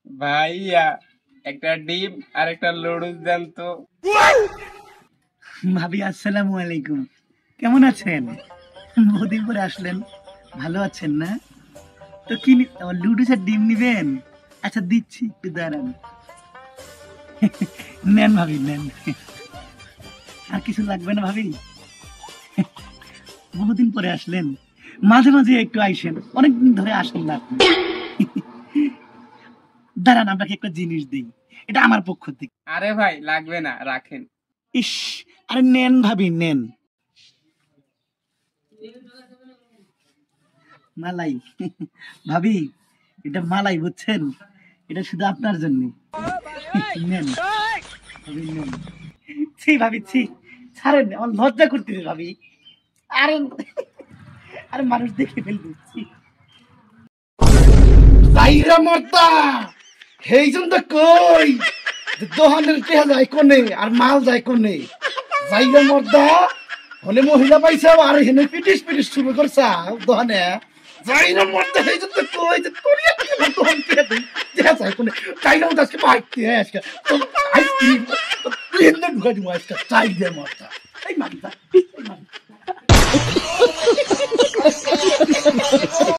ভাইয়া একটা ডিম আর একটা লুডুস দেন তো। ভাবি আসসালামু আলাইকুম, কেমন আছেন? বহুদিন পরে আসলেন, ভালো আছেন না? তো কি লুডুস আর ডিম নিবেন? আচ্ছা দিচ্ছি, একটু দাঁড়ান। নেন ভাবি নেন। আর কিছু লাগবে না ভাবি? বহুদিন পরে আসলেন, মাঝে মাঝে একটু আইসেন, অনেকদিন ধরে আসেন না আপনি। দাঁড়ান, আপনাকে একটা জিনিস দিই, এটা আমার পক্ষ থেকে। আরে ভাই লাগবে না, রাখেন। ইস, আরে নেন ভাবি নেন। মালাই। ভাবি, এটা মালাই বুঝছেন, এটা শুধু আপনার জন্য। নেন ভাবি নেন। ছি ভাবি ছি, ছাড়েন, আমার লজ্জা করতেছে ভাবি। আরে আরে মানুষ দেখে ফেলবে। যাইরা মর্তা হেই জন্য কই দোহানের টেহা যায় কোনে আর মাল যায় কোনে। যাইরা মর্দা হলে মহিলা পাইছে আর হেনে পিটিস পিটিস শুরু করছা দোহানে। যাইরা মর্দা হেই জন্য কই যে তোরিয়া দোহান টেহা দেই টেহা যায় কোনে। যাইরা মর্দা আজকে পাইতে আজকে তো আইসক্রিম তুই এনে ঢুকাই দিব আজকে। যাইরা মর্দা এই মাগিটা এই মাগিটা